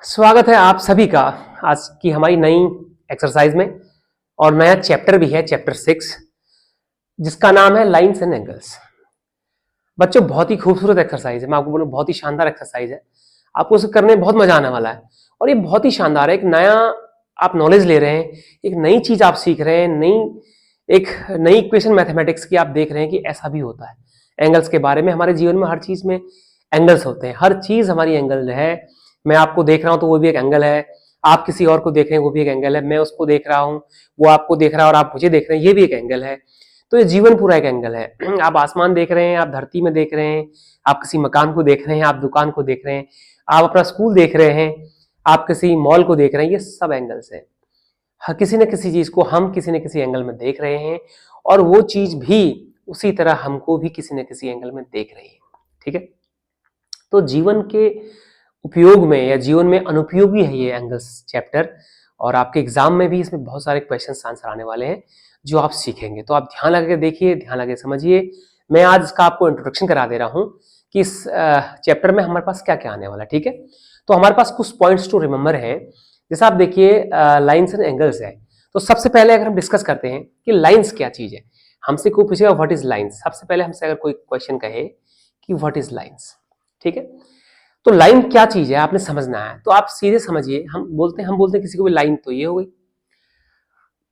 स्वागत है आप सभी का आज की हमारी नई एक्सरसाइज में। और नया चैप्टर भी है, चैप्टर 6, जिसका नाम है लाइंस एंड एंगल्स। बच्चों, बहुत ही खूबसूरत एक्सरसाइज है, मैं आपको बोलूं बहुत ही शानदार एक्सरसाइज है। आपको उसे करने में बहुत मजा आने वाला है और ये बहुत ही शानदार है। एक नया आप नॉलेज ले रहे हैं, एक नई चीज आप सीख रहे हैं, एक नई इक्वेशन मैथमेटिक्स की आप देख रहे हैं कि ऐसा भी होता है। एंगल्स के बारे में, हमारे जीवन में हर चीज में एंगल्स होते हैं, हर चीज हमारी एंगल है। मैं आपको देख रहा हूं तो वो भी एक एंगल है, आप किसी और को देख रहे हैं वो भी एक एंगल है, मैं उसको देख रहा हूं, वो आपको देख रहा है और आप मुझे देख रहे हैं, ये भी एक एंगल है। तो ये जीवन पूरा एक एंगल है। आप आसमान देख रहे हैं, आप धरती में देख रहे हैं, आप किसी मकान को देख रहे हैं, आप दुकान को देख रहे हैं, आप अपना स्कूल देख रहे हैं, आप किसी मॉल को देख रहे हैं, ये सब एंगल्स है। किसी न किसी चीज को हम किसी न किसी एंगल में देख रहे हैं और वो चीज भी उसी तरह हमको भी किसी न किसी एंगल में देख रही है। ठीक है, तो जीवन के उपयोग में या जीवन में अनुपयोगी है ये एंगल्स चैप्टर। और आपके एग्जाम में भी इसमें बहुत सारे क्वेश्चन आंसर आने वाले हैं जो आप सीखेंगे, तो आप ध्यान लगा के देखिए, ध्यान लगा के समझिए। मैं आज इसका आपको इंट्रोडक्शन करा दे रहा हूं कि इस चैप्टर में हमारे पास क्या क्या आने वाला है। ठीक है, तो हमारे पास कुछ पॉइंट्स टू रिमेंबर है। जैसे आप देखिए लाइंस एंड एंगल्स है, तो सबसे पहले अगर हम डिस्कस करते हैं कि लाइंस क्या चीज है, हमसे कोई पूछेगा व्हाट इज लाइंस, सबसे पहले हमसे अगर कोई क्वेश्चन कहे कि व्हाट इज लाइंस, ठीक है, तो लाइन क्या चीज है आपने समझना है। तो आप सीधे समझिए, हम बोलते हैं किसी को भी लाइन तो ये हो गई,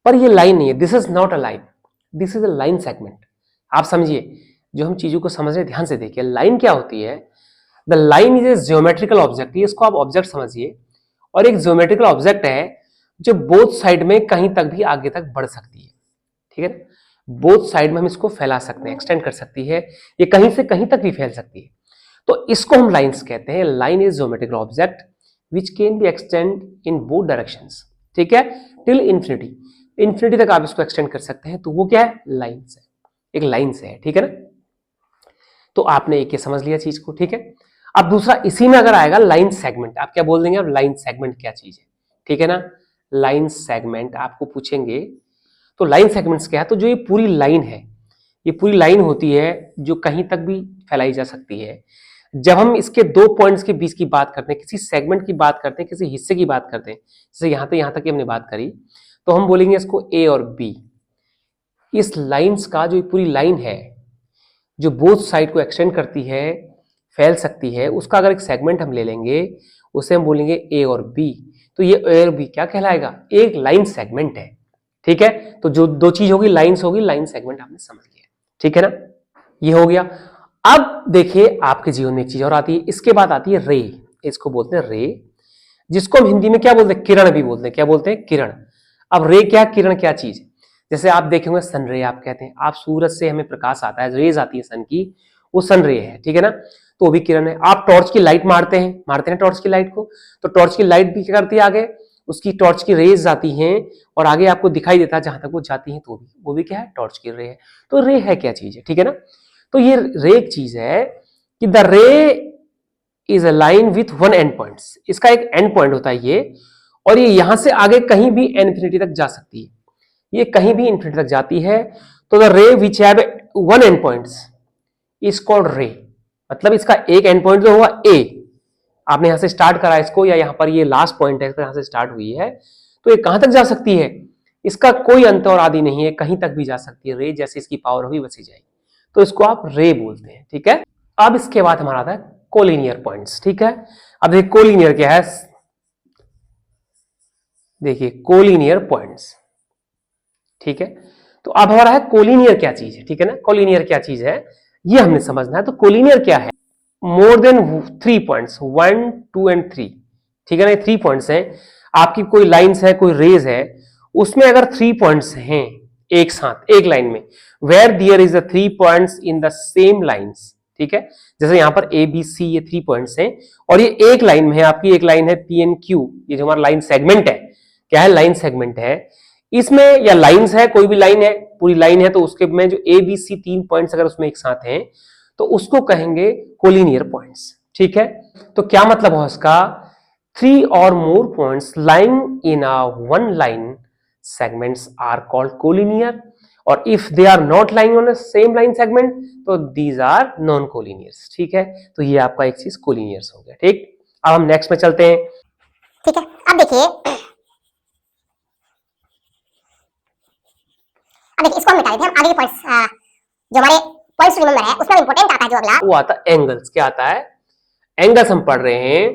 पर ये लाइन नहीं है। This is not a line, this is a line segment. आप समझिए, जो हम चीजों को समझ रहे हैं ध्यान से देखिए, लाइन क्या होती है। The line is a geometrical object, इसको आप ऑब्जेक्ट समझिए, और एक ज्योमेट्रिकल ऑब्जेक्ट है जो बोथ साइड में कहीं तक भी आगे तक बढ़ सकती है। ठीक है, बोथ साइड में हम इसको फैला सकते हैं, एक्सटेंड कर सकती है, ये कहीं से कहीं तक भी फैल सकती है। तो इसको हम लाइंस कहते हैं। Line is geometrical object which can be extend in both directions. ठीक है, टिल इंफिनिटी, इंफिनिटी तक आप इसको एक्सटेंड कर सकते हैं, तो वो क्या है, लाइंस है, एक लाइन से है। ठीक है ना, तो आपने एक ये समझ लिया चीज को। ठीक है, अब दूसरा इसी में अगर आएगा लाइन सेगमेंट, आप क्या बोल देंगे, अब लाइन सेगमेंट क्या चीज है। ठीक है ना, लाइन सेगमेंट आपको पूछेंगे तो लाइन सेगमेंट्स क्या है। तो जो ये पूरी लाइन है, ये पूरी लाइन होती है जो कहीं तक भी फैलाई जा सकती है। जब हम इसके दो पॉइंट्स के बीच की बात करते हैं, किसी सेगमेंट की बात करते हैं, किसी हिस्से की बात करते हैं, जैसे यहां तक की हमने बात करी, तो हम बोलेंगे इसको ए और बी। इस लाइंस का जो पूरी लाइन है जो बोथ साइड को एक्सटेंड करती है, फैल सकती है, उसका अगर एक सेगमेंट हम ले लेंगे, उसे हम बोलेंगे ए और बी। तो ये ए और बी क्या कहलाएगा, एक लाइन सेगमेंट है। ठीक है, तो जो दो चीज होगी, लाइंस होगी, लाइन सेगमेंट आपने समझ लिया। ठीक है ना, ये हो गया। अब देखिए आपके जीवन में एक चीज और आती है, इसके बाद आती है रे। इसको बोलते हैं रे, जिसको हम हिंदी में क्या बोलते हैं, किरण भी बोलते हैं। क्या बोलते हैं, किरण। अब रे क्या, किरण क्या चीज। जैसे आप देखेंगे सन रे आप कहते हैं, आप सूरज से हमें प्रकाश आता है, रेज आती है सन की, वो सन रे है। ठीक है ना, तो वो भी किरण है। आप टॉर्च की लाइट मारते हैं टॉर्च की लाइट को, तो टॉर्च की लाइट भी क्या करती है, आगे उसकी टॉर्च की रेज जाती हैं और आगे आपको दिखाई देता है जहां तक वो जाती हैं, तो वो भी क्या है, टॉर्च की रे है। तो रे है क्या चीज है। ठीक है ना, तो ये रे एक चीज है कि द रे is a line with one and point, इसका एक एंड पॉइंट होता है ये, और ये यहां से आगे कहीं भी इन्फिनिटी तक जा सकती है, ये कहीं भी इन्फिनिटी तक जाती है। तो द रे which have one and points is called रे, मतलब इसका एक एंड पॉइंट जो हुआ ए, आपने यहां से स्टार्ट करा इसको, या यहां पर ये लास्ट पॉइंट है, तो यहां से स्टार्ट हुई है, तो ये कहां तक जा सकती है, इसका कोई अंत और आदि नहीं है, कहीं तक भी जा सकती है। रे जैसे इसकी पावर होगी वैसी जाएगी, तो इसको आप रे बोलते हैं। ठीक है, अब इसके बाद हमारा आता है कोलिनियर पॉइंट्स। ठीक है, अब देखिए कोलिनियर क्या है, देखिए कोलिनियर पॉइंट्स। ठीक है, तो अब हमारा है कोलिनियर क्या चीज है। ठीक है ना, कोलिनियर क्या चीज है ये हमने समझना है। तो कोलिनियर क्या है, मोर देन 3 पॉइंट्स, 1 2 एंड 3। ठीक है ना, ये 3 पॉइंट्स हैं, आपकी कोई लाइंस है, कोई रेज है, उसमें अगर 3 पॉइंट्स हैं एक साथ एक लाइन में, where there is a 3 points in the same lines. ठीक है, जैसे यहां पर ए बी सी ये 3 पॉइंट्स हैं और ये एक लाइन में है, आपकी एक लाइन है पी एन क्यू, ये जो हमारा लाइन सेगमेंट है, क्या है, लाइन सेगमेंट है। इसमें या लाइंस है, कोई भी लाइन है, पूरी लाइन है, तो उसके में जो ए बी सी 3 पॉइंट्स अगर उसमें एक साथ हैं, तो उसको कहेंगे कोलिनियर पॉइंट्स। ठीक है, तो क्या मतलब है उसका, 3 or more points lying in a one line segments are called collinear, और if they are not lying on a same line segment, तो these are non-collinears। ठीक है, तो ये आपका एक चीज collinears हो गया। ठीक, अब हम नेक्स्ट में चलते हैं। ठीक है, अब देखिए इसको हम मिटा देते हैं। हम आगे के पॉइंट्स जो हमारे पॉइंट्स रिमेंबर है उसमें इंपॉर्टेंट आता है जो अगला, वो आता है एंगल्स। क्या आता है? एंगल्स हम पढ़ रहे हैं।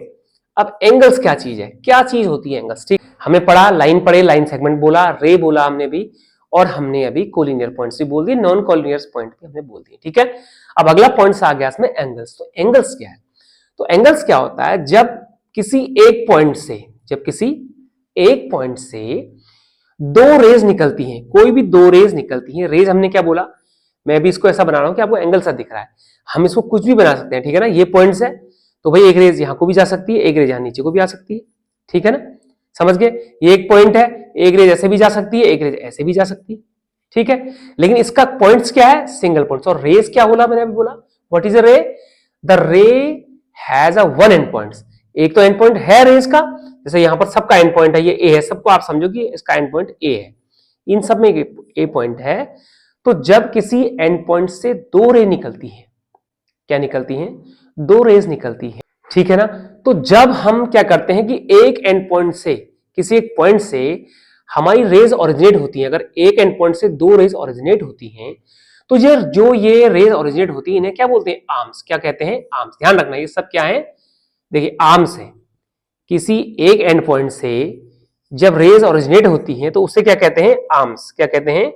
अब एंगल्स क्या चीज है, क्या चीज होती है एंगल्स? ठीक, हमें पढ़ा, लाइन पढ़े, लाइन सेगमेंट बोला, रे बोला हमने भी, और हमने अभी कोलिनियर पॉइंट्स भी बोल दिए, नॉन कोलिनियर पॉइंट भी हमने बोल दिए। ठीक है, अब अगला पॉइंट्स आ गया इसमें एंगल्स। तो एंगल्स क्या है? तो एंगल्स क्या होता है, जब किसी एक पॉइंट से, जब किसी एक पॉइंट से दो रेज निकलती हैं, कोई भी दो रेज निकलती हैं। रेज हमने क्या बोला, मैं भी इसको ऐसा बना रहा हूं कि आपको एंगल सा दिख रहा है, हम इसको कुछ भी बना सकते हैं। ठीक है ना, ये पॉइंट्स है तो भाई एक रेज यहां को भी जा सकती है, एक रेज यहां नीचे को भी आ सकती है। ठीक है ना, समझ गए? ये एक पॉइंट है, एक रेज ऐसे भी जा सकती है, एक रेज ऐसे भी जा सकती है। ठीक है, लेकिन इसका पॉइंट्स क्या है? Single points. और रेज क्या बोला मैंने अभी बोला, व्हाट इज अ रे? द रे has a one and points. एक तो एंड पॉइंट है रेज का, जैसे यहां पर सबका एंड पॉइंट है, ये ए है, सबको आप समझो कि इसका एंड पॉइंट ए है, इन सब में ए पॉइंट है। तो जब किसी एंड पॉइंट से दो रे निकलती है, क्या निकलती हैं? दो रेज निकलती है। ठीक है ना, तो जब हम क्या करते हैं कि एक एंड पॉइंट से, किसी एक पॉइंट से हमारी रेज ओरिजिनेट होती है, अगर एक एंड पॉइंट से दो रेज ओरिजिनेट होती हैं, तो ये रेज ओरिजिनेट होती है इन्हें क्या बोलते हैं? आर्म्स। क्या कहते हैं? आर्म्स। ध्यान रखना ये सब क्या है, देखिए आर्म्स है। किसी एक एंड पॉइंट से जब रेज ओरिजिनेट होती हैं तो उसे क्या कहते हैं? आर्म्स। क्या कहते हैं?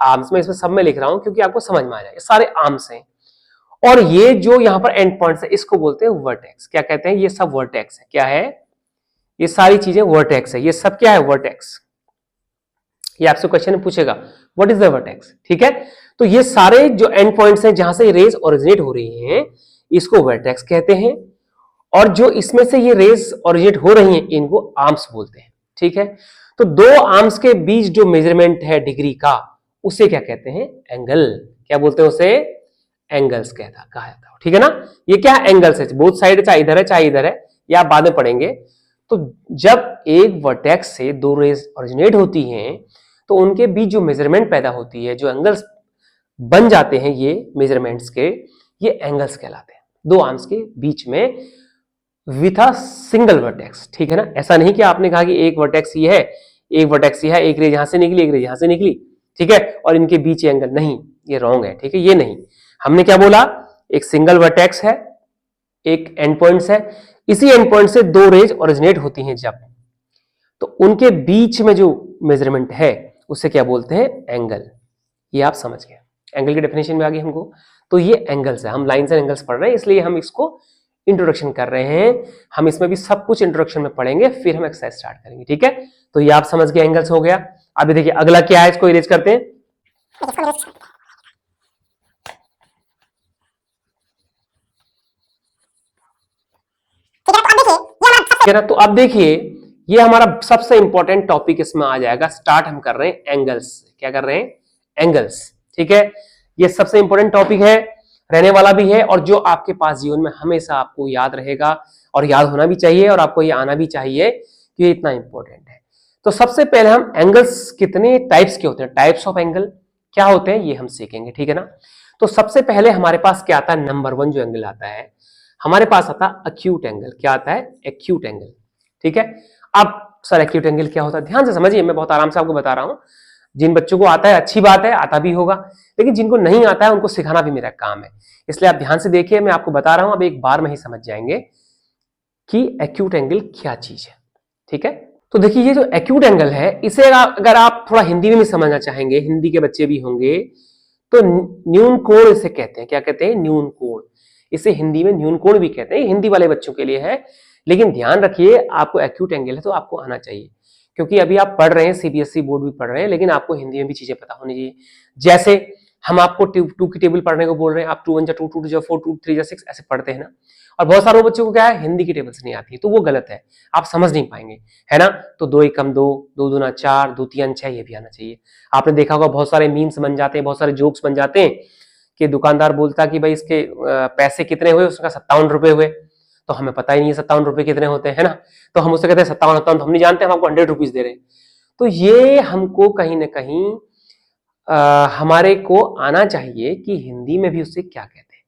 आर्म्स। में इसमें सब में लिख रहा हूं क्योंकि आपको समझ में आ जाए, ये सारे आर्म्स हैं। और ये जो यहां पर एंड पॉइंट्स है इसको बोलते हैं वर्टेक्स। क्या कहते हैं? ये सब वर्टेक्स है। क्या है? ये सारी चीजें वर्टेक्स है। ये सब क्या है? वर्टेक्स। ये आपसे क्वेश्चन पूछेगा व्हाट इज द वर्टेक्स। ठीक है, तो ये सारे जो एंड पॉइंट्स हैं जहां से रेज ओरिजिनेट हो रही हैं इसको वर्टेक्स कहते हैं, और जो इसमें से ये रेज ओरिजिनेट हो रही हैं इनको आर्म्स बोलते हैं। ठीक है, तो दो आर्म्स के बीच जो मेजरमेंट है डिग्री का उसे क्या कहते हैं? एंगल। क्या बोलते हैं उसे? एंगल्स कहा जाता है। ठीक है ना, ये क्या एंगल्स है, बोथ साइड, चाहे इधर है चाहे इधर है, ये आप बाद में पढ़ेंगे। तो जब एक वर्टेक्स से दो रेज ओरिजिनेट होती हैं तो उनके बीच जो मेजरमेंट पैदा होती है, जो एंगल्स बन जाते हैं, ये मेजरमेंट्स के, ये एंगल्स कहलाते हैं, दो आर्म्स के बीच में विथ अ सिंगल वर्टेक्स। ठीक है ना, ऐसा नहीं कि आपने कहा कि एक वर्टेक्स ये है, एक वर्टेक्स ये है, एक रेज यहां से निकली, एक रेज यहां से निकली, ठीक है, और इनके बीच एंगल, नहीं, ये रॉन्ग है। ठीक है, ये नहीं, हमने क्या बोला, एक सिंगल वर्टेक्स है, एक एंड पॉइंट्स है, इसी एंड पॉइंट से दो रेज ओरिजिनेट होती हैं जब, तो उनके बीच में जो मेजरमेंट है उसे क्या बोलते हैं? एंगल। ये आप समझ गए, एंगल की डेफिनेशन में आ गई हमको। तो ये एंगल्स है, हम लाइंस एंड एंगल्स पढ़ रहे हैं इसलिए हम इसको इंट्रोडक्शन कर रहे हैं। हम इसमें भी सब कुछ इंट्रोडक्शन में पढ़ेंगे, फिर हम एक्सरसाइज स्टार्ट करेंगे। ठीक है, तो ये आप समझ गए, एंगल्स हो गया। अभी देखिए अगला क्या है, इसको इरेज करते हैं। ठीक है ना, तो अब देखिए ये हमारा सबसे इंपॉर्टेंट टॉपिक इसमें आ जाएगा। स्टार्ट हम कर रहे हैं एंगल्स। क्या कर रहे हैं? एंगल्स। ठीक है, ये सबसे इंपॉर्टेंट टॉपिक है, रहने वाला भी है, और जो आपके पास जीवन में हमेशा आपको याद रहेगा, और याद होना भी चाहिए, और आपको ये आना भी चाहिए कि ये इतना इंपॉर्टेंट है। तो सबसे पहले हम एंगल्स कितने टाइप्स के होते हैं, टाइप्स ऑफ एंगल क्या होते हैं, ये हम सीखेंगे। ठीक है ना, तो सबसे पहले हमारे पास क्या आता है, नंबर वन जो एंगल आता है हमारे पास आता है एक्यूट एंगल। क्या आता है? Acute angle. ठीक है, अब सर एक्यूट एंगल क्या होता है, ध्यान से समझिए, मैं बहुत आराम से आपको बता रहा हूं। जिन बच्चों को आता है अच्छी बात है, आता भी होगा, लेकिन जिनको नहीं आता है उनको सिखाना भी मेरा काम है, इसलिए आप ध्यान से देखिए, मैं आपको बता रहा हूं, अब एक बार में ही समझ जाएंगे कि एक्यूट एंगल क्या चीज है। ठीक है, तो देखिए ये जो एक्यूट एंगल है, इसे अगर आप थोड़ा हिंदी में भी समझना चाहेंगे, हिंदी के बच्चे भी होंगे, तो न्यून कोण इसे कहते हैं। क्या कहते हैं? न्यून कोण। इसे हिंदी में न्यून कोण भी कहते हैं, हिंदी वाले बच्चों के लिए है, लेकिन ध्यान रखिए आपको एक्यूट एंगल है तो आपको आना चाहिए, क्योंकि अभी आप पढ़ रहे हैं, सीबीएसई बोर्ड भी पढ़ रहे हैं, लेकिन आपको हिंदी में भी चीजें पता होनी चाहिए। जैसे हम आपको टू की टेबल पढ़ने को बोल रहे हैं, आप 2 1 जा 2 2 जा 4 2 3 जा 6 ऐसे पढ़ते हैं ना, और बहुत सारे बच्चों को क्या है, हिंदी की टेबल्स नहीं आती, तो वो गलत है, आप समझ नहीं पाएंगे, है ना। तो 2 एकम 2, 2 दूना 4, 2 3 6, ये भी आना चाहिए। आपने देखा होगा बहुत सारे मीम्स बन जाते हैं, बहुत सारे जोक्स बन जाते हैं कि दुकानदार बोलता कि भाई इसके पैसे कितने हुए, उसका 57 रुपए हुए, तो हमें पता ही नहीं है 57 रुपए कितने होते हैं, ना, तो हम उससे कहते हैं 57 57, तो हम नहीं जानते, हम आपको 100 रुपीज दे रहे हैं। तो ये हमको कहीं ना कहीं हमारे को आना चाहिए कि हिंदी में भी उससे क्या कहते हैं,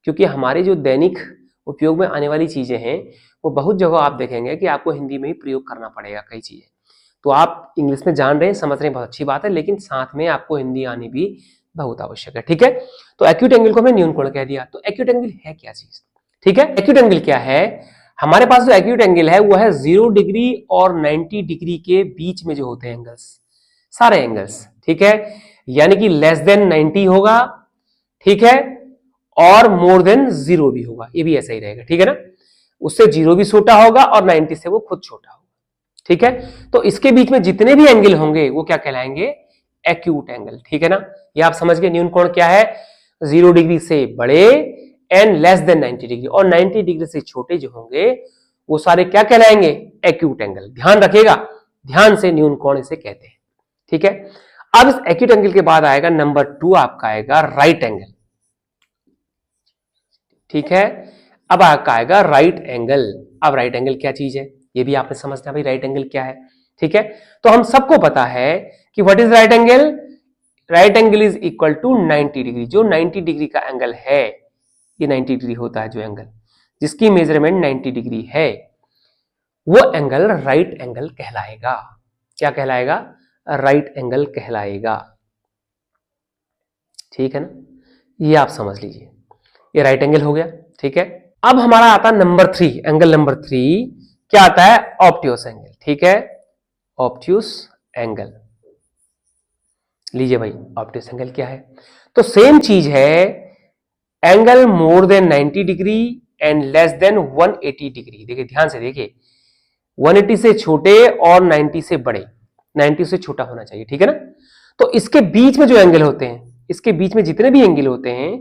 क्योंकि हमारे जो दैनिक उपयोग में आने वाली चीजें हैं वो बहुत जगह आप देखेंगे कि आपको हिंदी में ही प्रयोग करना पड़ेगा कई चीजें। तो आप इंग्लिश में जान रहे हैं, समझ रहे हैं, बहुत अच्छी बात है, लेकिन साथ में आपको हिंदी आनी भी बहुत आवश्यक है। ठीक है, तो एक्यूट एंगल को हमने न्यून कोण कह दिया। तो एक्यूट एंगल है क्या चीज? ठीक है, एक्यूट एंगल क्या है? हमारे पास जो एक्यूट एंगल है वो है 0 डिग्री और 90 डिग्री के बीच में जो होते हैं एंगल्स, सारे एंगल्स। ठीक है, यानी कि लेस देन 90 होगा, ठीक है, और मोर देन 0 भी होगा, ये भी ऐसा ही रहेगा। ठीक है ना, उससे 0 भी छोटा होगा और 90 से वो खुद छोटा होगा। ठीक है, तो इसके बीच में जितने भी एंगल होंगे वो क्या कहलाएंगे? Acute angle. ठीक है ना, ये आप समझ गए। न्यून कोण क्या है? 0 डिग्री से बड़े एंड लेस देन 90 डिग्री, और 90 डिग्री से छोटे जो होंगे वो सारे क्या कहलाएंगे? Acute angle. ध्यान रखिएगा, ध्यान से, न्यून कोण इसे कहते हैं। ठीक है, अब इस एक्यूट एंगल के बाद आएगा नंबर 2, आपका आएगा राइट एंगल। ठीक है, अब आपका आएगा राइट एंगल। अब राइट एंगल क्या चीज है ये भी आपने समझना, भाई राइट एंगल क्या है। ठीक है, तो हम सबको पता है कि what is right angle? Right angle is equal to 90 degree. जो 90 डिग्री का एंगल है, ये 90 डिग्री होता है जो एंगल जिसकी मेजरमेंट 90 डिग्री है, वो एंगल राइट एंगल कहलाएगा। क्या कहलाएगा? राइट एंगल कहलाएगा। ठीक है ना, ये आप समझ लीजिए, ये राइट एंगल हो गया। ठीक है, अब हमारा आता है नंबर 3, एंगल नंबर 3 क्या आता है? Obtuse angle. ठीक है, ऑब्ट्यूस एंगल लीजिए भाई। ऑब्ट्यूस एंगल क्या है? तो सेम चीज है, angle more than 90 degree and less than 180 degree. देखिए ध्यान से देखिए, 180 से छोटे और 90 से बड़े, 90 से छोटा होना चाहिए। ठीक है ना, तो इसके बीच में जो एंगल होते हैं, इसके बीच में जितने भी एंगल होते हैं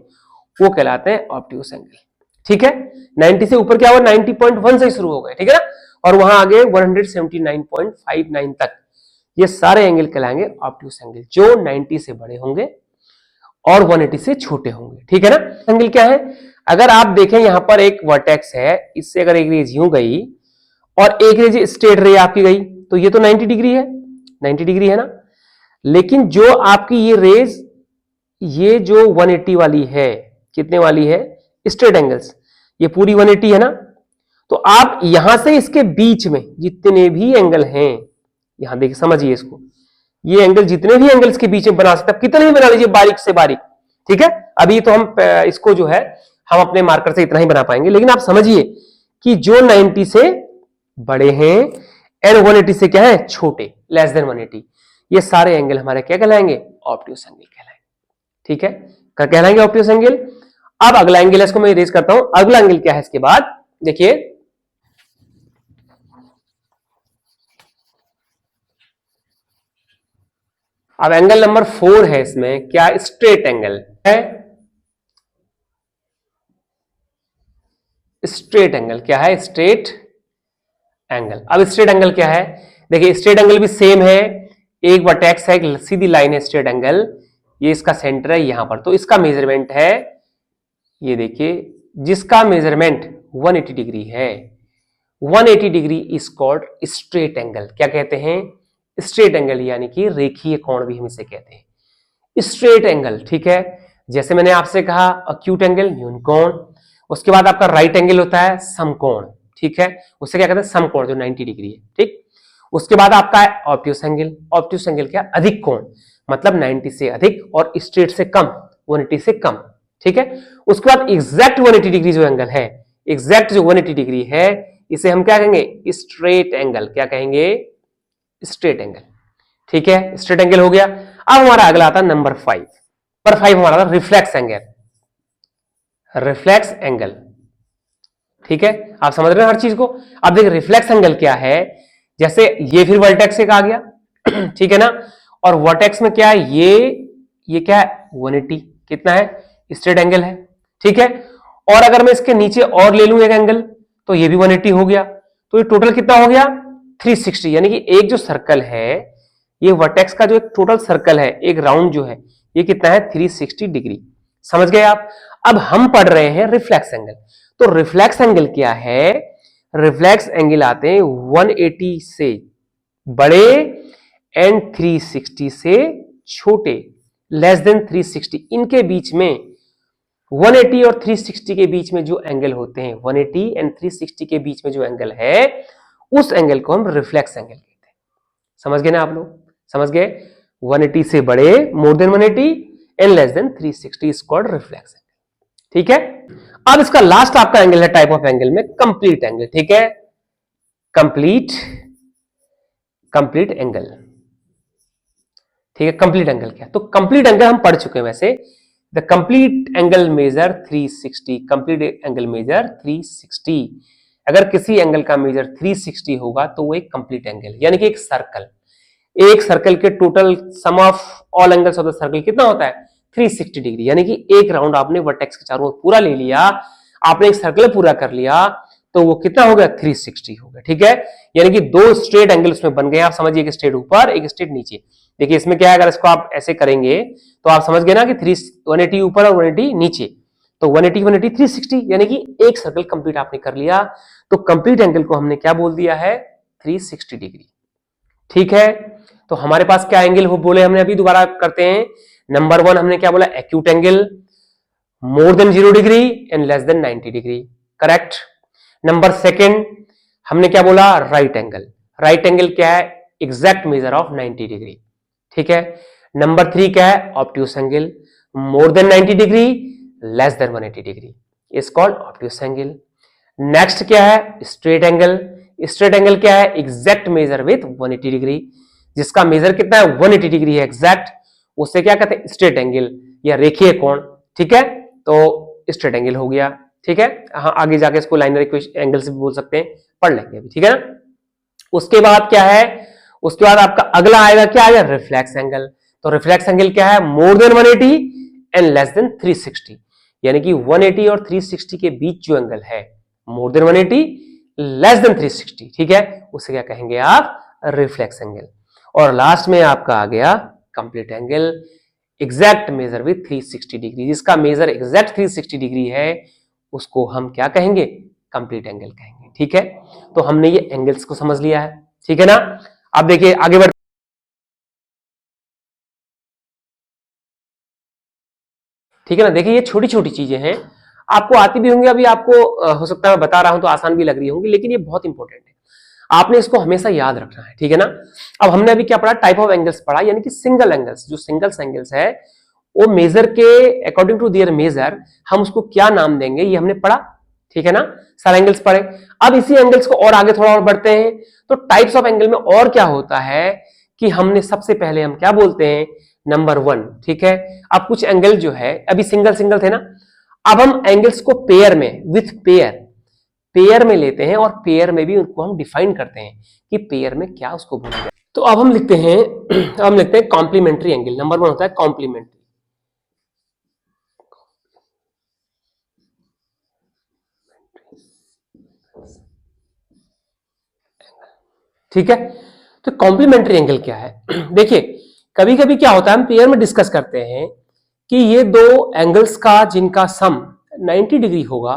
वो कहलाते हैं ऑब्ट्यूस एंगल। ठीक है, 90 से ऊपर क्या हुआ? 90.1 से शुरू हो गए। ठीक है ना, और वहां आगे 179.59 तक, ये सारे एंगल कहलाएंगे ऑब्ट्यूस एंगल, जो 90 से बड़े होंगे और 180 से छोटे होंगे। ठीक है ना, एंगल क्या है? अगर आप देखें यहां पर एक वर्टेक्स है, इससे अगर एक रेज यूं गई और एक रेज स्ट्रेट रे आपकी गई, तो ये तो 90 डिग्री है, 90 डिग्री है ना। लेकिन जो आपकी ये रेज, ये जो 180 वाली है, कितने वाली है? स्ट्रेट एंगल्स, ये पूरी 180 है ना। तो आप यहां से इसके बीच में जितने भी एंगल हैं, यहां देखिए, समझिए इसको, ये एंगल जितने भी एंगल्स के बीच में बना सकते हैं, कितने भी बना लीजिए, बारीक से बारीक। ठीक है, अभी तो हम इसको जो है हम अपने मार्कर से इतना ही बना पाएंगे, लेकिन आप समझिए कि जो 90 से बड़े हैं एंड 180 से क्या है? छोटे, लेस देन 180, ये सारे एंगल हमारे क्या कहलाएंगे? ऑब्ट्यूस एंगल कहलाएंगे। ठीक है, क्या कहलाएंगे? Obtuse angle. अब अगला एंगल, इसको मैं इरेज करता हूं। अगला एंगल क्या है इसके बाद? देखिए, अब एंगल नंबर 4 है इसमें, क्या? स्ट्रेट एंगल है। स्ट्रेट एंगल क्या है? Straight angle. अब स्ट्रेट एंगल क्या है? देखिए, स्ट्रेट एंगल भी सेम है, एक वर्टेक्स है, एक सीधी लाइन है स्ट्रेट एंगल, ये इसका सेंटर है यहां पर, तो इसका मेजरमेंट है, ये देखिए, जिसका मेजरमेंट 180 डिग्री है, 180 degree is called straight angle. क्या कहते हैं? स्ट्रेट एंगल, यानी कि रेखीय कोण भी हम इसे कहते हैं, स्ट्रेट एंगल। ठीक है, जैसे मैंने आपसे कहा अक्यूट एंगल, न्यून कोण, उसके बाद आपका राइट एंगल होता है समकोण। ठीक है, उसे क्या कहते हैं? समकोण, जो 90 डिग्री है। ठीक, उसके बाद आपका है ऑब्ट्यूस एंगल। ऑब्ट्यूस एंगल क्या? अधिक कोण, मतलब 90 से अधिक और स्ट्रेट से कम, 180 से कम। ठीक है, उसके बाद एग्जैक्ट 180 डिग्री जो एंगल है, एग्जैक्ट जो 180 डिग्री है, इसे हम क्या कहेंगे? Straight angle. क्या कहेंगे? Straight angle. ठीक है, स्ट्रेट एंगल हो गया। अब हमारा अगला आता है नंबर 5। नंबर 5 हमारा था रिफ्लेक्स एंगल। रिफ्लेक्स एंगल, ठीक है, आप समझ रहे हैं हर चीज को। अब देखिए रिफ्लेक्स एंगल क्या है, जैसे ये फिर वर्टेक्स एक आ गया ठीक है ना, और वर्टेक्स में क्या है? ये क्या है? 180, कितना है? स्ट्रेट एंगल है। ठीक है, और अगर मैं इसके नीचे और ले लूं एक एंगल, तो ये भी 180 हो गया, तो ये टोटल कितना हो गया? 360। यानी कि एक जो सर्कल है, ये वर्टेक्स का जो एक टोटल सर्कल है, एक राउंड जो है, ये कितना है? 360 डिग्री। समझ गए आप? अब हम पढ़ रहे हैं रिफ्लेक्स एंगल। तो रिफ्लेक्स एंगल क्या है? रिफ्लेक्स एंगल आते हैं 180 से बड़े एंड 360 से छोटे, लेस देन 360, इनके बीच में 180 और 360 के बीच में जो एंगल होते हैं, 180 एंड 360 के बीच में जो एंगल है, उस एंगल को हम रिफ्लेक्स एंगल कहते हैं। समझ गए ना आप लोग? समझ गए? 180 से बड़े, more than 180 and less than 360 is called reflex angle. ठीक है। अब इसका लास्ट आपका एंगल है टाइप ऑफ एंगल में कंप्लीट एंगल। ठीक है, कंप्लीट एंगल। ठीक है, कंप्लीट एंगल क्या? तो कंप्लीट एंगल हम पढ़ चुके हैं वैसे। The complete angle measure 360, complete angle measure 360। अगर किसी एंगल का मेजर 360 होगा तो वो एक कंप्लीट एंगल, यानी कि एक सर्कल के total sum of all angles of the circle कितना होता है? 360 डिग्री। यानी कि एक राउंड आपने वर्टेक्स के चारों ओर पूरा ले लिया, आपने एक सर्कल पूरा कर लिया, तो वो कितना हो गया? 360 हो गया। ठीक है, यानी कि दो स्ट्रेट एंगल उसमें बन गए। आप समझिए, एक स्ट्रेट ऊपर, एक स्ट्रेट नीचे। देखिए इसमें क्या है, अगर इसको आप ऐसे करेंगे तो आप समझ गए ना कि 180 ऊपर और 180 नीचे, तो 180 180 360, यानी कि एक सर्कल कंप्लीट आपने कर लिया। तो कंप्लीट एंगल को हमने क्या बोल दिया है? 360 डिग्री। ठीक है, तो हमारे पास क्या एंगल हो बोले हमने अभी, दोबारा करते हैं। नंबर 1 हमने क्या बोला? Acute angle, more than 0 degree and less than 90 degree. Correct. Number 2 हमने क्या बोला? Right angle. राइट एंगल क्या है? Exact measure of 90 degree. ठीक है। नंबर 3 क्या है? Obtuse angle, more than 90 degree, less than 180 degree, is called obtuse angle. Next क्या है? Straight angle. स्ट्रेट एंगल क्या है? एग्जैक्ट मेजर विथ 180 डिग्री, जिसका मेजर कितना है? 180 डिग्री है एग्जैक्ट, उससे क्या कहते हैं? स्ट्रेट एंगल या रेखीय कोण। ठीक है, तो स्ट्रेट एंगल हो गया। ठीक है, हाँ, आगे जाके इसको लाइनर एंगल से भी बोल सकते हैं, पढ़ लेंगे अभी। ठीक है ना। उसके बाद क्या है? उसके बाद आपका अगला आएगा, क्या आएगा? Reflex angle. तो रिफ्लेक्स एंगल क्या है? More than 180 and less than 360, यानी कि 180 और 360 के बीच जो एंगल है, मोर देन 180 लेस देन 360, ठीक है, उसे क्या कहेंगे आप? Reflex angle. और लास्ट में आपका आ गया complete angle, exact measure with 360 degree, जिसका मेजर एग्जैक्ट 360 डिग्री है, उसको हम क्या कहेंगे? कंप्लीट एंगल कहेंगे। ठीक है, तो हमने ये एंगल्स को समझ लिया है। ठीक है ना। अब देखिए आगे बढ़, ठीक है ना। देखिए ये छोटी छोटी चीजें हैं, आपको आती भी होंगी, अभी आपको हो सकता है मैं बता रहा हूं तो आसान भी लग रही होंगी, लेकिन ये बहुत इंपॉर्टेंट है, आपने इसको हमेशा याद रखना है। ठीक है ना। अब हमने अभी क्या पढ़ा? टाइप ऑफ एंगल्स पढ़ा, यानी कि सिंगल एंगल्स, जो सिंगल्स एंगल्स है वो मेजर के अकॉर्डिंग टू दियर मेजर हम उसको क्या नाम देंगे, ये हमने पढ़ा। ठीक है ना, सारे एंगल्स पढ़े। अब इसी एंगल्स को और आगे थोड़ा और बढ़ते हैं, तो टाइप्स ऑफ एंगल में और क्या होता है कि हमने सबसे पहले हम क्या बोलते हैं? नंबर 1। ठीक है, अब कुछ एंगल जो है अभी सिंगल सिंगल थे ना, अब हम एंगल्स को पेयर में, विथ पेयर में लेते हैं, और पेयर में भी उनको हम डिफाइन करते हैं कि पेयर में क्या उसको बोला जाए। तो अब हम लिखते हैं हम लिखते हैं कॉम्प्लीमेंट्री एंगल। नंबर 1 होता है कॉम्प्लीमेंट्री। ठीक है, तो कॉम्प्लीमेंट्री एंगल क्या है? देखिए कभी कभी क्या होता है, हम पेयर में डिस्कस करते हैं कि ये दो एंगल्स का जिनका सम 90 डिग्री होगा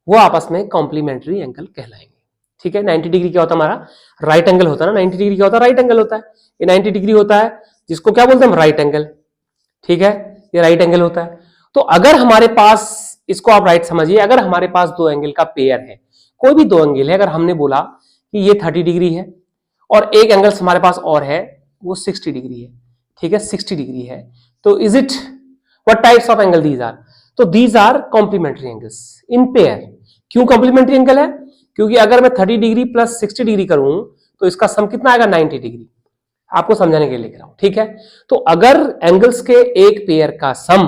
वो आपस में कॉम्प्लीमेंट्री एंगल कहलाएंगे। ठीक है, 90 डिग्री क्या होता है? हमारा राइट एंगल होता है ना। 90 डिग्री क्या होता है? राइट एंगल होता है। ये 90 डिग्री होता है, जिसको क्या बोलते हैं हम? Right angle. ठीक है, ये राइट एंगल होता है। तो अगर हमारे पास, इसको आप राइट समझिए, अगर हमारे पास दो एंगल का पेयर है, कोई भी दो एंगल है, अगर हमने बोला कि ये 30 डिग्री है और एक एंगल हमारे पास और है वो 60 डिग्री है, ठीक है, 60 डिग्री है, तो is it, what types of angle these are? तो these are complementary angles in pair. क्यों कॉम्प्लीमेंट्री एंगल है? क्योंकि अगर मैं 30 डिग्री प्लस 60 डिग्री करूं तो इसका सम कितना आएगा? 90 डिग्री। आपको समझाने के लिए लिख रहा हूं। ठीक है, तो अगर एंगल्स के एक पेयर का सम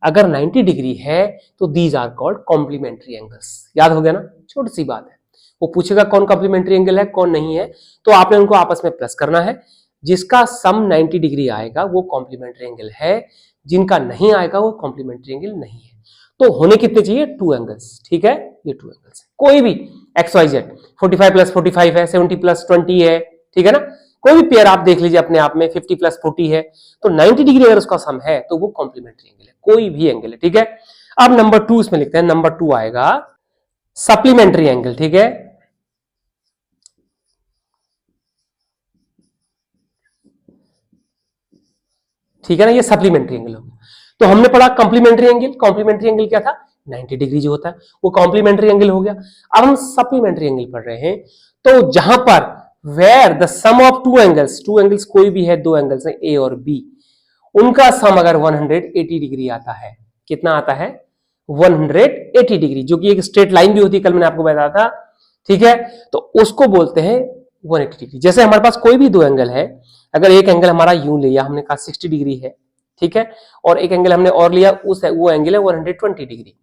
अगर 90 डिग्री है तो these are called complementary angles. याद हो गया ना, छोटी सी बात है। वो पूछेगा कौन कॉम्प्लीमेंट्री एंगल है कौन नहीं है, तो आपने उनको आपस में प्लस करना है। जिसका सम 90 डिग्री आएगा वो कॉम्प्लीमेंट्री एंगल है, जिनका नहीं आएगा वो कॉम्प्लीमेंट्री एंगल नहीं है। तो होने कितने चाहिए? 2 एंगल्स। ठीक है, ये 2 एंगल्स कोई भी एक्स वाई जेड, 45 प्लस 45 है, 70 प्लस 20 है, ठीक है ना, कोई भी पेयर आप देख लीजिए अपने आप में, 50 प्लस 40 है, तो 90 डिग्री अगर उसका सम है तो वो कॉम्प्लीमेंट्री एंगल है, कोई भी एंगल है। ठीक है, अब नंबर 2 इसमें लिखते हैं। नंबर 2 आएगा सप्लीमेंट्री एंगल। ठीक है, ठीक है ना, ये सप्लीमेंट्री एंगल होगा। तो हमने पढ़ा कॉम्प्लीमेंट्री एंगल। कॉम्प्लीमेंट्री एंगल क्या था? 90 डिग्री जो होता है वो कॉम्प्लीमेंट्री एंगल हो गया। अब हम सप्लीमेंट्री एंगल पढ़ रहे हैं, तो जहां पर where the sum of two angles कोई भी है, दो एंगल्स है ए और बी, उनका सम अगर 180 डिग्री आता है, कितना आता है? 180 डिग्री, जो कि एक स्ट्रेट लाइन भी होती है, कल मैंने आपको बताया था, ठीक है। तो उसको बोलते हैं 180 डिग्री। जैसे हमारे पास कोई भी दो एंगल है, अगर एक एंगल हमारा यूं लिया, हमने कहा 60 डिग्री है, ठीक है, और एक एंगल हमने और लिया, वो एंगल है 120 डिग्री,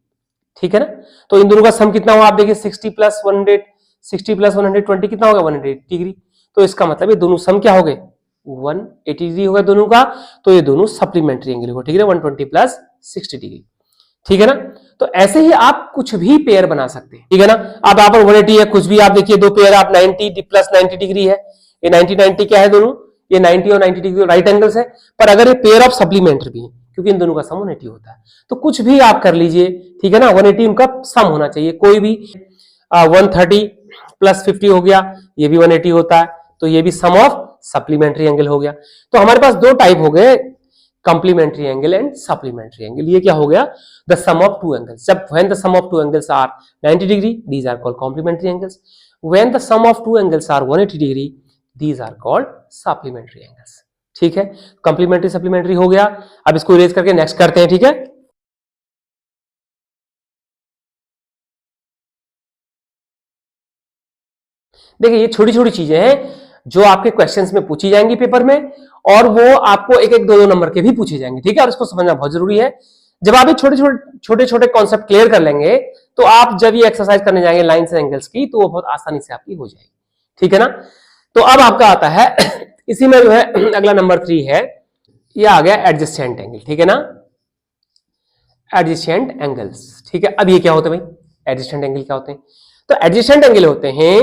ठीक है ना। तो इन दोनों का सम कितना हुआ? आप देखिए 60 प्लस 120 कितना होगा? 180 डिग्री। तो इसका मतलब ये दोनों सम क्या हो गए? 180 डिग्री होगा दोनों का। तो ये दोनों सप्लीमेंट्री एंगल होगा, ठीक है, 120 प्लस 60 डिग्री, ठीक है ना। तो ऐसे ही आप कुछ भी पेयर बना सकते हैं, ठीक है ना। अब यहाँ पर 180 है, कुछ भी आप देखिए दो पेयर, आप 90 प्लस 90 डिग्री है, ये 90 क्या है दोनों? ये 90 और 90 डिग्री राइट एंगल्स है। पर अगर ये पेयर ऑफ सप्लीमेंट्री भी है, क्योंकि इन दोनों का सम 180 होता है, तो कुछ भी आप कर लीजिए, ठीक है ना। 180 उनका सम होना चाहिए, कोई भी 130 प्लस 50 हो गया, ये भी 180 होता है, तो ये भी सम ऑफ सप्लीमेंट्री एंगल हो गया। तो हमारे पास दो टाइप हो गए, complementary angle and supplementary angle। ये क्या हो गया? the sum of two angles। जब when the sum of two angles are 90 degree, these are called complementary angles। when the sum of two angles are 180 degree, these are called supplementary angles। ठीक है, complementary supplementary हो गया। अब इसको erase करके next करते हैं, ठीक है। देखिए ये छोटी छोटी चीजें हैं जो आपके क्वेश्चंस में पूछी जाएंगी पेपर में, और वो आपको एक एक दो दो नंबर के भी पूछे जाएंगे, ठीक है। और इसको समझना बहुत जरूरी है। जब आप ये छोटे छोटे कॉन्सेप्ट क्लियर कर लेंगे, तो आप जब ये एक्सरसाइज करने जाएंगे लाइन्स एंड एंगल्स की, तो वो बहुत आसानी से आपकी हो जाएगी, ठीक है ना। तो अब आपका आता है इसी में जो है अगला नंबर 3 है, ये आ गया एडजेसेंट एंगल, ठीक है ना। एडजेसेंट एंगल्स, ठीक है। अब ये क्या होते हैं भाई? एडजेसेंट एंगल क्या होते हैं? तो एडजेसेंट एंगल होते हैं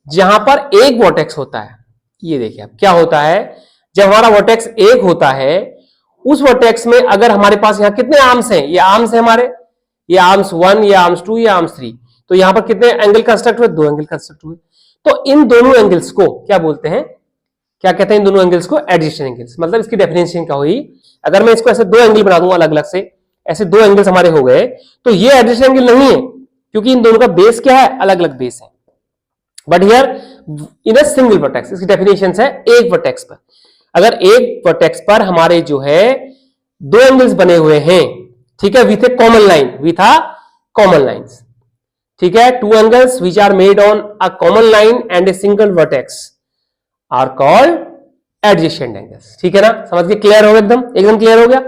जहां पर एक वर्टेक्स होता है। ये देखिए आप क्या होता है, जब हमारा वर्टेक्स एक होता है, उस वर्टेक्स में अगर हमारे पास यहां कितने आर्म्स हैं? ये आर्म्स है हमारे, ये आर्म्स 1, ये आर्म्स 2, ये आर्म्स 3। तो यहां पर कितने एंगल कंस्ट्रक्ट हुए? दो एंगल कंस्ट्रक्ट हुए। तो इन दोनों एंगल्स को क्या बोलते हैं? क्या कहते हैं इन दोनों एंगल्स को? Adjacent angles. मतलब इसकी डेफिनेशन क्या हुई? अगर मैं इसको ऐसे दो एंगल बना दूंगा अलग अलग से, ऐसे दो एंगल्स हमारे हो गए, तो ये एडजेसेंट एंगल नहीं है, क्योंकि इन दोनों का बेस क्या है? अलग अलग बेस है। But here in a single vertex, इसकी डेफिनेशन है एक वर्टेक्स पर, अगर एक वर्टेक्स पर हमारे जो है दो एंगल्स बने हुए हैं, ठीक है, with a common line, with a common lines, ठीक है, two angles which are made on a common line and a single vertex are called adjacent angles, ठीक है ना। समझ के क्लियर हो गया? एकदम क्लियर हो गया।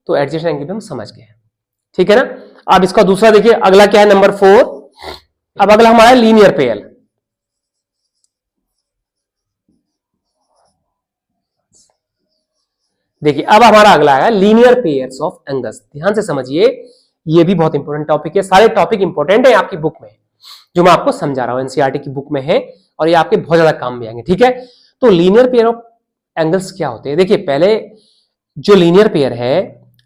तो एडजेसेंट एंगल हम समझ गए, ठीक है ना। अब इसका दूसरा देखिए, अगला क्या है? नंबर 4। अब अगला हमारा लीनियर पेयर। देखिए अब हमारा अगला है लीनियर पेयर्स ऑफ एंगल्स। ध्यान से समझिए, ये भी बहुत इंपॉर्टेंट टॉपिक है। सारे टॉपिक इंपॉर्टेंट है आपकी बुक में, जो मैं आपको समझा रहा हूं, एनसीईआरटी की बुक में है, और ये आपके बहुत ज्यादा काम भी आएंगे, ठीक है। तो लीनियर पेयर ऑफ एंगल्स क्या होते हैं? देखिए पहले जो लीनियर पेयर है,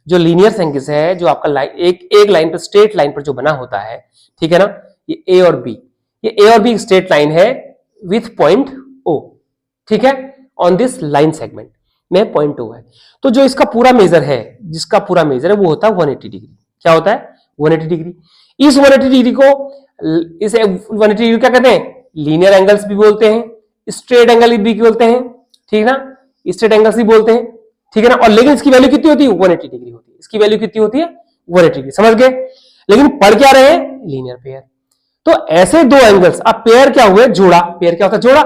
जो लीनियर एंगल्स है, जो आपका लाइन एक लाइन पर, स्ट्रेट लाइन पर जो बना होता है, ठीक है ना, ये ए और बी, ये ए और बी स्ट्रेट लाइन है विथ पॉइंट ओ, ठीक है, ऑन दिस लाइन सेगमेंट में पॉइंट ओ है। तो जो इसका पूरा मेजर है, जिसका पूरा मेजर है, वो होता है 180 डिग्री। क्या होता है? 180 डिग्री। इस 180 डिग्री को, इसे 180 डिग्री क्या कहते हैं? लीनियर एंगल्स भी बोलते हैं, स्ट्रेट एंगल भी बोलते हैं, ठीक है ना, स्ट्रेट एंगल्स भी बोलते हैं, ठीक है ना। और लेकिन इसकी वैल्यू कितनी होती है? 180 डिग्री होती है। इसकी वैल्यू कितनी होती है? 180 डिग्री। समझ गए? लेकिन पढ़ क्या रहे? Linear pair. तो ऐसे दो एंगल्स, अब पेयर क्या हुए? जोड़ा। पेयर क्या होता है? जोड़ा।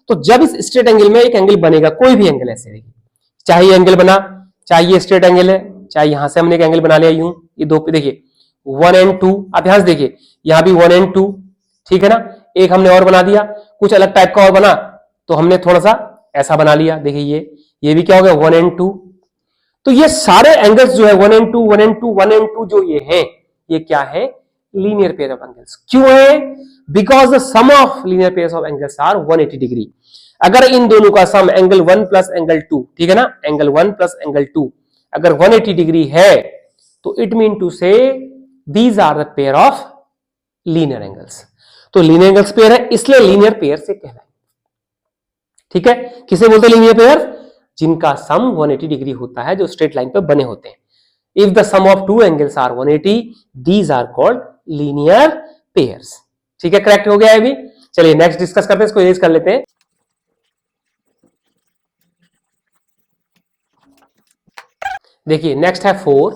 तो जब इस स्ट्रेट एंगल में एक एंगल बनेगा, कोई भी एंगल ऐसे, देखिए, चाहे ये एंगल बना, चाहे ये स्ट्रेट एंगल है, चाहे यहां से हमने एक एंगल बना लिया यूं, ये दो पे देखिए 1 and 2, आप यहां से देखिए, यहां भी 1 and 2, ठीक है ना। एक हमने और बना दिया, कुछ अलग टाइप का और बना, तो हमने थोड़ा सा ऐसा बना लिया, देखिए ये भी क्या हो गया? 1 and 2। तो ये सारे एंगल्स जो है 1 and 2, 1 and 2, 1 and 2 जो ये हैं, ये क्या है? Linear pair of angles. क्यों है? Because the sum of linear pair of angles are 180 degree. अगर इन दोनों का सम एंगल 1 प्लस एंगल 2, ठीक है ना, एंगल 1 प्लस एंगल 2 अगर 180 डिग्री है, तो it mean to say these are the pair of linear angles. तो लीनियर एंगल्स पेयर है, इसलिए लीनियर पेयर से कहलाए, ठीक है। किसे बोलते हैं लीनियर पेयर? जिनका सम 180 डिग्री होता है, जो स्ट्रेट लाइन पर बने होते हैं। If the sum of two angles are 180, these are called linear pairs. ठीक है, करेक्ट हो गया है अभी। चलिए नेक्स्ट डिस्कस करते हैं, इसको इरेज कर लेते हैं। देखिए नेक्स्ट है 4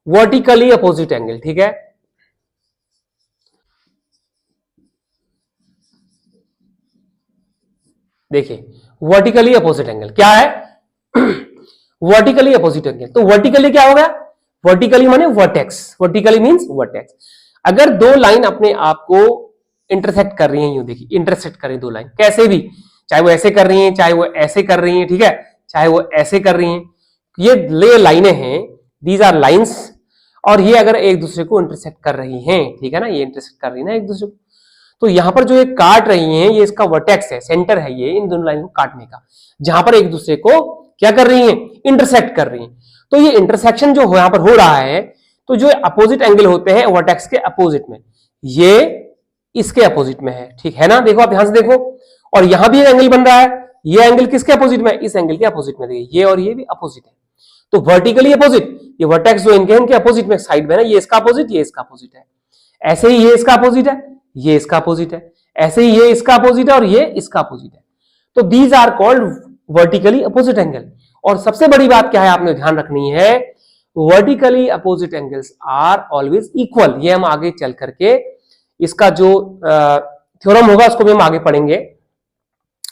वर्टिकली अपोजिट एंगल। ठीक है, देखिए वर्टिकली अपोजिट एंगल क्या है? वर्टिकली अपोजिट एंगल, तो वर्टिकली क्या हो गया? वर्टिकली माने वर्टेक्स, वर्टिकली मींस वर्टेक्स। अगर दो लाइन अपने आप को इंटरसेक्ट कर रही हैं, यूं देखिए इंटरसेक्ट कर रही दो लाइन कैसे भी, चाहे वो ऐसे कर रही हैं, चाहे वो ऐसे कर रही हैं, ठीक है, चाहे वो ऐसे कर रही हैं, ये ले लाइनें हैं, दीज आर लाइंस, और ये अगर एक दूसरे को इंटरसेक्ट कर रही हैं, ठीक है ना, ये इंटरसेक्ट कर रही है ना एक दूसरे को, तो यहां पर जो ये काट रही हैं, ये इसका वर्टेक्स है, सेंटर है ये इन दोनों लाइन को काटने का, जहां पर एक दूसरे को क्या कर रही हैं? इंटरसेक्ट कर रही हैं। तो ये इंटरसेक्शन जो यहां पर हो रहा है, तो जो अपोजिट एंगल होते हैं वर्टेक्स के अपोजिट में, ये इसके अपोजिट में है, ठीक है ना। देखो आप ध्यान से देखो, और यहां भी एक एंगल बन रहा है, ये एंगल किसके अपोजिट में? इस एंगल के अपोजिट में। देखिए ये और ये भी अपोजिट है, तो वर्टिकली अपोजिट, ये वर्टेक्स जो इनके अपोजिट में साइड में है, ये इसका अपोजिट, ये इसका अपोजिट है। ऐसे ही ये इसका अपोजिट है, ये इसका अपोजिट है, ऐसे ही ये इसका अपोजिट है और ये इसका अपोजिट है। तो these are called vertically opposite angle. और सबसे बड़ी बात क्या है आपने ध्यान रखनी है, vertically opposite angles are always equal. ये हम आगे चल करके इसका जो थ्योरम होगा उसको भी हम आगे पढ़ेंगे,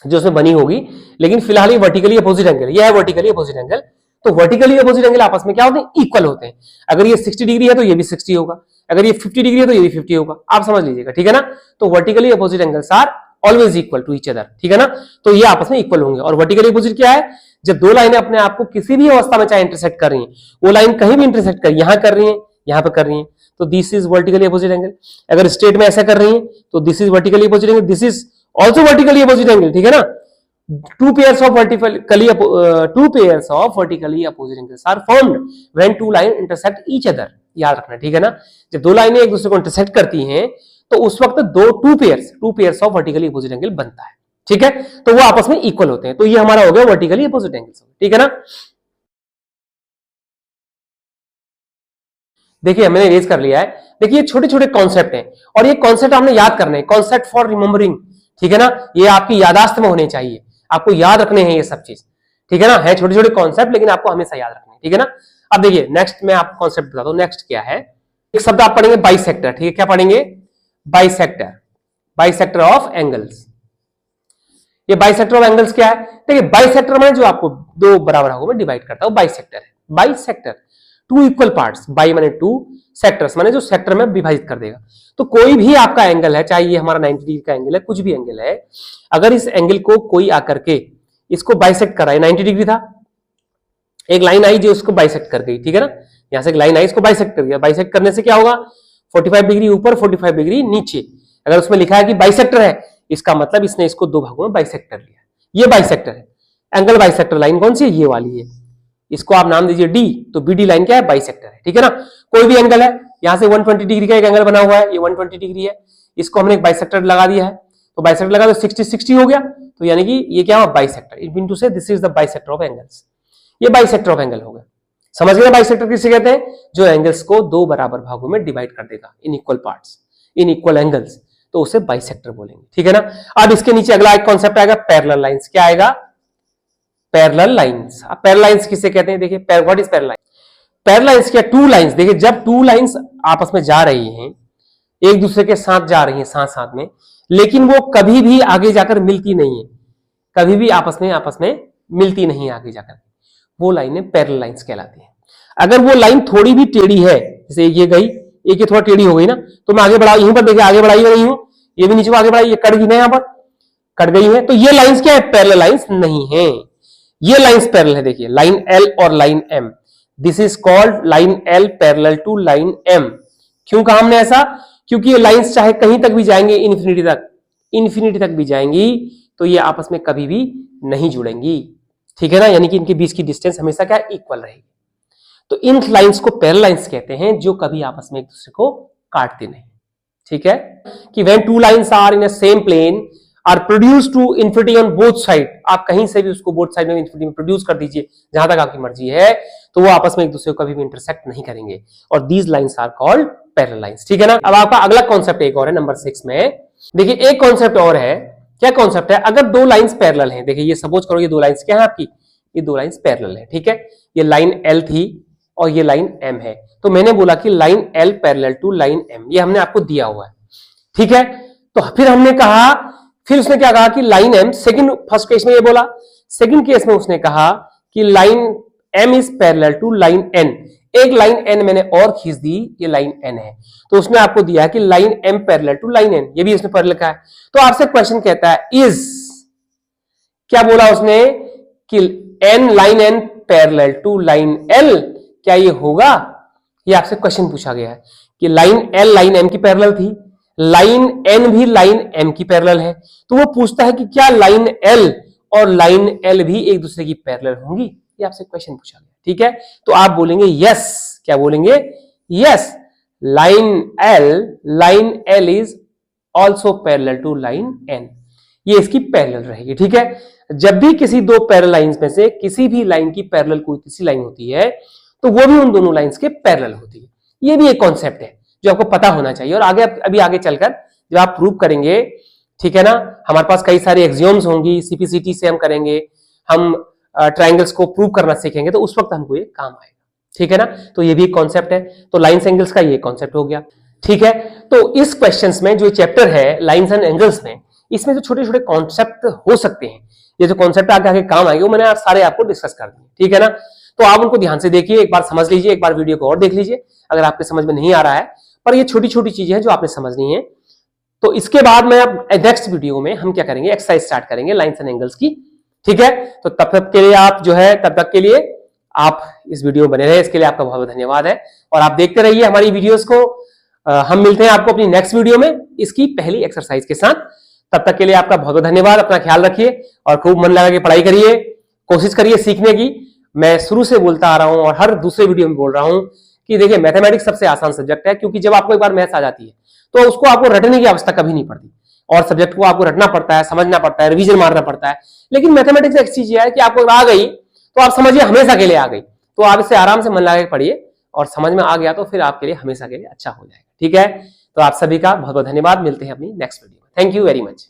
जो उसमें बनी होगी, लेकिन फिलहाल ये वर्टिकली अपोजिट एंगल, ये है वर्टिकली अपोजिट एंगल। तो वर्टिकली अपोजिट एंगल आपस में क्या होते हैं? इक्वल होते हैं। अगर ये 60 डिग्री है तो ये भी 60 होगा, अगर ये 50 डिग्री है तो ये भी 50 होगा, आप समझ लीजिएगा, ठीक है ना। तो vertically opposite angles are always equal to each other, ठीक है ना। तो ये आपस में इक्वल होंगे। और वर्टिकली अपोजिट क्या है? जब दो लाइनें अपने आप को किसी भी अवस्था में चाहे इंटरसेक्ट कर रही हैं, वो लाइन कहीं भी इंटरसेक्ट कर, यहां कर रही है, यहां पर कर रही है, तो this is vertically opposite angle. अगर स्ट्रेट में ऐसा कर रही है तो this is vertically opposite angle, this is also vertically opposite angle, ठीक है ना। Two pairs of vertically opposite angles are formed when two lines intersect each other. याद रखना, ठीक है ना। जब दो लाइनें एक दूसरे को इंटरसेक्ट करती हैं तो उस वक्त two pairs of vertically opposite angle बनता है, ठीक है। तो वो आपस में इक्वल होते हैं। तो ये हमारा हो गया वर्टिकली अपोजिट एंगल्स, ठीक है ना। देखिए मैंने रेज कर लिया है। देखिए छोटे छोटे कॉन्सेप्ट हैं और ये कॉन्सेप्ट आपने याद करने हैं, कॉन्सेप्ट फॉर रिमेंबरिंग, ठीक है ना। ये आपकी यादाश्त में होने चाहिए, आपको याद रखने हैं ये सब चीज, ठीक है ना। है छोटे छोटे कॉन्सेप्ट लेकिन आपको हमेशा याद रखने हैं, ठीक है ना। अब देखिए नेक्स्ट मैं आपको कॉन्सेप्ट बताता हूं। नेक्स्ट क्या है? एक शब्द आप पढ़ेंगे बाइसेक्टर, ठीक है। क्या पढ़ेंगे? Bisector, bisector of angles. ये बाइसेक्टर ऑफ एंगल्स क्या है? देखिए बाइसेक्टर में जो आपको दो बराबर भागों में डिवाइड करता है बाइसेक्टर है। Bisector, two equal parts, bi माने टू, सेक्टर्स माने जो सेक्टर में विभाजित कर देगा। तो कोई भी आपका एंगल है, चाहे ये हमारा 90 डिग्री का एंगल है, कुछ भी एंगल है, अगर इस एंगल को कोई आकर के इसको बाइसेक्ट कराए, 90 डिग्री था, एक लाइन आई जो इसको बाइसेक्ट कर गई, ठीक है ना। यहां से एक लाइन आई, इसको बाइसेक्ट कर दिया। बाइसेक्ट करने से क्या होगा? 45 डिग्री ऊपर, 45 डिग्री नीचे। अगर उसमें लिखा है कि बाइसेक्टर है, इसका मतलब इसने इसको दो भागों में बाइसेक्ट कर लिया। ये बाइसेक्टर है। एंगल बाइसेक्टर लाइन कौन सी है? ये वाली है। इसको आप नाम दीजिए डी, तो बीडी लाइन क्या है? बाइसेक्टर है, ठीक है ना। कोई भी एंगल है, यहां से 120 डिग्री का एक एंगल बना हुआ है, ये 120 डिग्री है, इसको हमने एक बाइसेक्टर लगा दिया है, तो बाइसेक्टर लगा तो 60 हो गया, तो यानी कि ये क्या हुआ? बाइसेक्टर। इट मीन टू से this is the bisector of angles. ये बाइसेक्टर ऑफ एंगल हो गया। समझ गए बाइसेक्टर किसे कहते हैं? जो एंगल्स को दो बराबर भागों में डिवाइड कर देगा, in equal parts, in equal angles, तो उसे बाइसेक्टर बोलेंगे, ठीक है ना। अब इसके नीचे अगला एक कॉन्सेप्ट आएगा पैरेलल लाइंस। क्या आएगा? Parallel lines. अब पैरेलल लाइंस किसे कहते हैं? देखिए what is parallel line? Parallel lines क्या? Two lines. देखिए जब टू लाइंस आपस में जा रही हैं, एक दूसरे के साथ जा रही हैं, साथ साथ में, लेकिन वो कभी भी आगे जाकर मिलती नहीं है, कभी भी आपस में मिलती नहीं है आगे जाकर, वो लाइनें पैरेलल लाइंस कहलाती हैं। अगर वो लाइन थोड़ी भी टेढ़ी है, जैसे ये गई, एक ये थोड़ा टेढ़ी हो गई ना, तो मैं आगे बढ़ा, यहीं पर देखिए आगे बढ़ाई नहीं हूं, ये भी नीचे को आगे बढ़ाई, ये कट गई ना, यहां पर कट गई है, तो ये लाइंस क्या है? पैरेलल लाइंस नहीं है। ये लाइंस पैरेलल है। देखिए लाइन एल और line M, this is called line L parallel to line M. क्यों कहा हमने ऐसा? क्योंकि ये लाइंस चाहे कहीं तक भी जाएंगे, इन्फिनिटी तक भी जाएंगी, तो ये आपस में कभी भी नहीं जुड़ेंगी, ठीक है ना। यानी कि इनके बीच की डिस्टेंस हमेशा क्या? इक्वल रहेगी। तो इन लाइंस को पैरेलल लाइंस कहते हैं, जो कभी आपस में एक दूसरे को काटते नहीं, ठीक है। कि when two lines are in a same plane, are produce to infinity on both side, आप कहीं से भी उसको बोथ साइड में इन्फिनिटी में प्रोड्यूस कर दीजिए जहां तक आपकी मर्जी है, तो वो आपस में एक दूसरे को कभी भी इंटरसेक्ट नहीं करेंगे, और these lines are called parallel lines. ठीक है ना। अब आपका अगला कॉन्सेप्ट एक और है नंबर 6 में। देखिए एक कॉन्सेप्ट और है, क्या कॉन्सेप्ट है, अगर दो लाइंस पैरेलल हैं, देखिए ये सपोज करो ये दो लाइंस क्या है आपकी, ये दो लाइंस पैरेलल है, ठीक है, ये लाइन L थी और ये लाइन M है, तो मैंने बोला कि line L parallel to line M, ये हमने आपको दिया हुआ है, ठीक है। तो फिर हमने कहा, फिर उसने क्या कहा कि line M, second first case में ये बोला, सेकंड केस में उसने कहा कि line M is parallel to line N, एक लाइन N मैंने और खींच दी, ये लाइन N है, तो उसने आपको दिया कि line M parallel to line N, ये भी उसने पैरेलल लिखा है। तो आपसे क्वेश्चन कहता है इज, क्या बोला उसने कि N line N parallel to line L, क्या ये होगा, ये आपसे क्वेश्चन पूछा गया है कि लाइन L लाइन M की पैरेलल थी, लाइन N भी लाइन M की पैरेलल है, तो वो पूछता है कि क्या लाइन L और लाइन L भी एक दूसरे की पैरेलल होंगी, ये आपसे क्वेश्चन पूछा गया, ठीक है। तो आप बोलेंगे यस, क्या बोलेंगे, yes line L is also parallel to line N, ये इसकी पैरेलल रहेगी, ठीक है। जब भी किसी दो पैरेलल लाइंस में से किसी भी लाइन की पैरेलल कोई तीसरी लाइन होती है, तो वो भी उन दोनों लाइंस के पैरेलल होती है, ये भी एक कॉन्सेप्ट है जो आपको पता होना चाहिए। और आगे अभी आगे चलकर जब आप प्रूव करेंगे, ठीक है ना, हमारे पास कई सारे एक्सियोम्स होंगी, सीपीसीटी से हम करेंगे, हम ट्राइंगल्स को प्रूव करना सीखेंगे, तो उस वक्त हमको ये काम आएगा, ठीक है ना। तो ये भी एक कॉन्सेप्ट है, तो लाइन्स एंगल्स का ये कॉन्सेप्ट हो गया, ठीक है। तो इस क्वेश्चंस में जो चैप्टर है लाइन्स एंड एंगल्स में, इसमें जो छोटे छोटे कॉन्सेप्ट हो सकते हैं, ये जो कॉन्सेप्ट आगे आगे काम आएंगे, वो मैंने आज सारे आपको डिस्कस कर दिए, ठीक है ना। तो आप उनको ध्यान से देखिए, एक बार समझ लीजिए, एक बार वीडियो को और देख लीजिए अगर आपके समझ में नहीं आ रहा है, पर ये छोटी छोटी चीजें हैं जो आपने समझनी है। तो इसके बाद मैं अब नेक्स्ट वीडियो में हम क्या करेंगे, एक्सरसाइज स्टार्ट करेंगे लाइन्स एंड एंगल्स की, ठीक है। तो तब तक के लिए आप जो है, तब तक के लिए आप इस वीडियो में बने रहे, इसके लिए आपका बहुत बहुत धन्यवाद है, और आप देखते रहिए हमारी वीडियोस को। हम मिलते हैं आपको अपनी नेक्स्ट वीडियो में इसकी पहली एक्सरसाइज के साथ। तब तक के लिए आपका बहुत बहुत धन्यवाद, अपना ख्याल रखिए और खूब मन लगा के पढ़ाई करिए, कोशिश करिए सीखने की। मैं शुरू से बोलता आ रहा हूं और हर दूसरे वीडियो में बोल रहा हूं कि देखिए मैथमेटिक्स सबसे आसान सब्जेक्ट है, क्योंकि जब आपको एक बार मैथ्स आ जाती है तो उसको आपको रटने की आवश्यकता कभी नहीं पड़ती, और सब्जेक्ट को आपको रटना पड़ता है, समझना पड़ता है, रिवीजन मारना पड़ता है। लेकिन मैथमेटिक्स एक चीज है कि आपको आ गई तो आप समझिए हमेशा के लिए आ गई, तो आप इसे आराम से मन लगा के पढ़िए, और समझ में आ गया तो फिर आपके लिए हमेशा के लिए अच्छा हो जाएगा, ठीक है। तो आप सभी का बहुत बहुत धन्यवाद, मिलते हैं अपनी नेक्स्ट वीडियो में। Thank you very much.